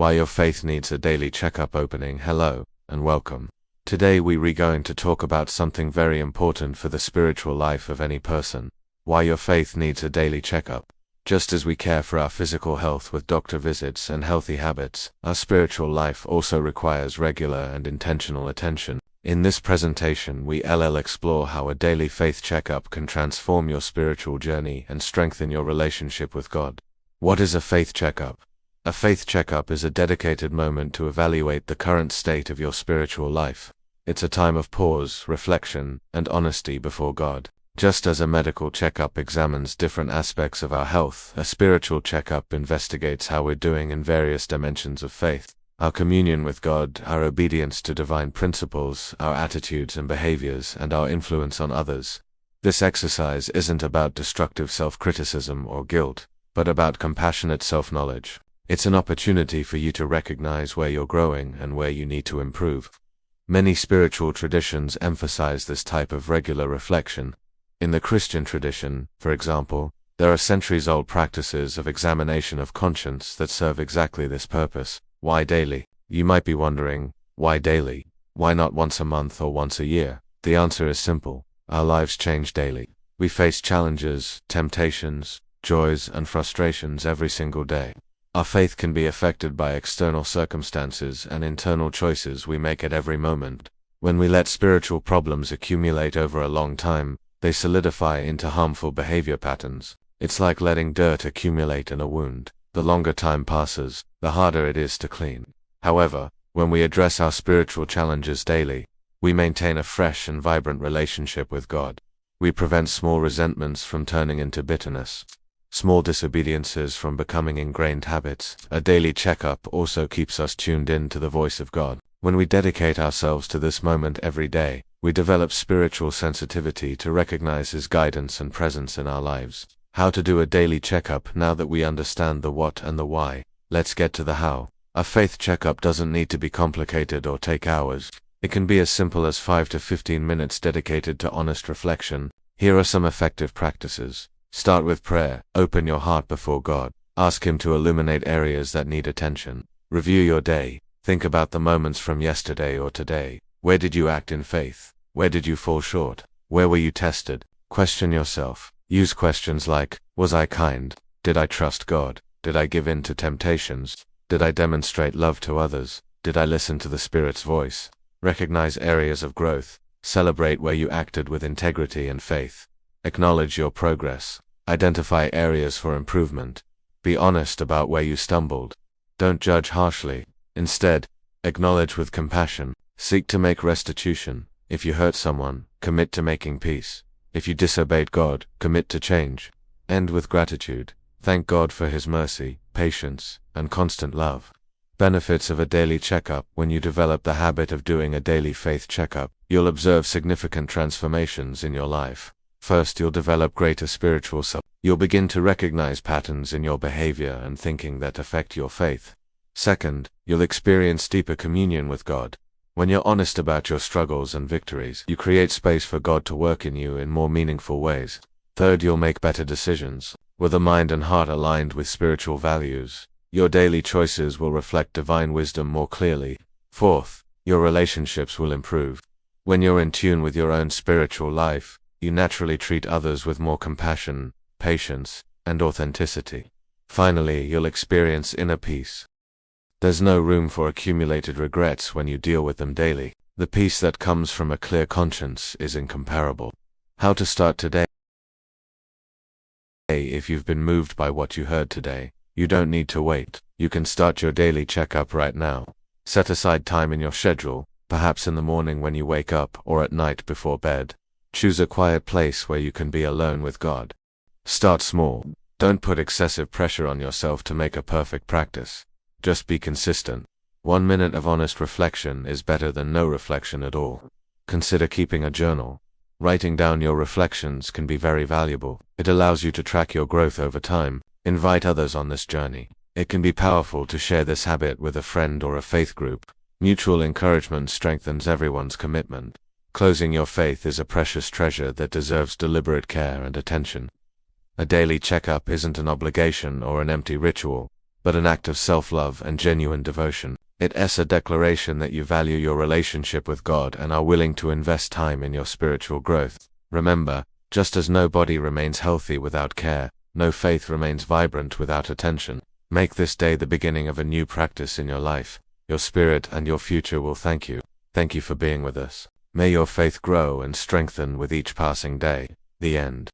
Why your faith needs a daily checkup. Opening. Hello, and welcome. Today we're going to talk about something very important for the spiritual life of any person. Why your faith needs a daily checkup. Just as we care for our physical health with doctor visits and healthy habits, our spiritual life also requires regular and intentional attention. In this presentation we'll explore how a daily faith checkup can transform your spiritual journey and strengthen your relationship with God. What is a faith checkup? A faith checkup is a dedicated moment to evaluate the current state of your spiritual life. It's a time of pause, reflection, and honesty before God. Just as a medical checkup examines different aspects of our health, a spiritual checkup investigates how we're doing in various dimensions of faith. Our communion with God, our obedience to divine principles, our attitudes and behaviors, and our influence on others. This exercise isn't about destructive self-criticism or guilt, but about compassionate self-knowledge. It's an opportunity for you to recognize where you're growing and where you need to improve. Many spiritual traditions emphasize this type of regular reflection. In the Christian tradition, for example, there are centuries-old practices of examination of conscience that serve exactly this purpose. Why daily? You might be wondering, why daily? Why not once a month or once a year? The answer is simple. Our lives change daily. We face challenges, temptations, joys, and frustrations every single day. Our faith can be affected by external circumstances and internal choices we make at every moment. When we let spiritual problems accumulate over a long time, they solidify into harmful behavior patterns. It's like letting dirt accumulate in a wound. The longer time passes, the harder it is to clean. However, when we address our spiritual challenges daily, we maintain a fresh and vibrant relationship with God. We prevent small resentments from turning into bitterness, small disobediences from becoming ingrained habits. A daily checkup also keeps us tuned in to the voice of God. When we dedicate ourselves to this moment every day, we develop spiritual sensitivity to recognize His guidance and presence in our lives. How to do a daily checkup. Now that we understand the what and the why, let's get to the how. A faith checkup doesn't need to be complicated or take hours. It can be as simple as 5 to 15 minutes dedicated to honest reflection. Here are some effective practices. Start with prayer. Open your heart before God. Ask Him to illuminate areas that need attention. Review your day. Think about the moments from yesterday or today. Where did you act in faith? Where did you fall short? Where were you tested? Question yourself. Use questions like, was I kind? Did I trust God? Did I give in to temptations? Did I demonstrate love to others? Did I listen to the Spirit's voice? Recognize areas of growth. Celebrate where you acted with integrity and faith. Acknowledge your progress. Identify areas for improvement. Be honest about where you stumbled. Don't judge harshly. Instead, acknowledge with compassion. Seek to make restitution. If you hurt someone, commit to making peace. If you disobeyed God, commit to change. End with gratitude. Thank God for His mercy, patience, and constant love. Benefits of a daily checkup. When you develop the habit of doing a daily faith checkup, you'll observe significant transformations in your life. First, you'll develop greater spiritual self. You'll begin to recognize patterns in your behavior and thinking that affect your faith. Second, you'll experience deeper communion with God. When you're honest about your struggles and victories, you create space for God to work in you in more meaningful ways. Third, you'll make better decisions. With a mind and heart aligned with spiritual values, your daily choices will reflect divine wisdom more clearly. Fourth, your relationships will improve. When you're in tune with your own spiritual life, you naturally treat others with more compassion, patience, and authenticity. Finally, you'll experience inner peace. There's no room for accumulated regrets when you deal with them daily. The peace that comes from a clear conscience is incomparable. How to start today? If you've been moved by what you heard today, you don't need to wait. You can start your daily checkup right now. Set aside time in your schedule, perhaps in the morning when you wake up or at night before bed. Choose a quiet place where you can be alone with God. Start small. Don't put excessive pressure on yourself to make a perfect practice. Just be consistent. 1 minute of honest reflection is better than no reflection at all. Consider keeping a journal. Writing down your reflections can be very valuable. It allows you to track your growth over time. Invite others on this journey. It can be powerful to share this habit with a friend or a faith group. Mutual encouragement strengthens everyone's commitment. Closing your faith is a precious treasure that deserves deliberate care and attention. A daily checkup isn't an obligation or an empty ritual. but an act of self-love and genuine devotion. It's a declaration that you value your relationship with God and are willing to invest time in your spiritual growth. Remember, just as no body remains healthy without care, no faith remains vibrant without attention. Make this day the beginning of a new practice in your life. Your spirit and your future will thank you. Thank you for being with us. May your faith grow and strengthen with each passing day. The end.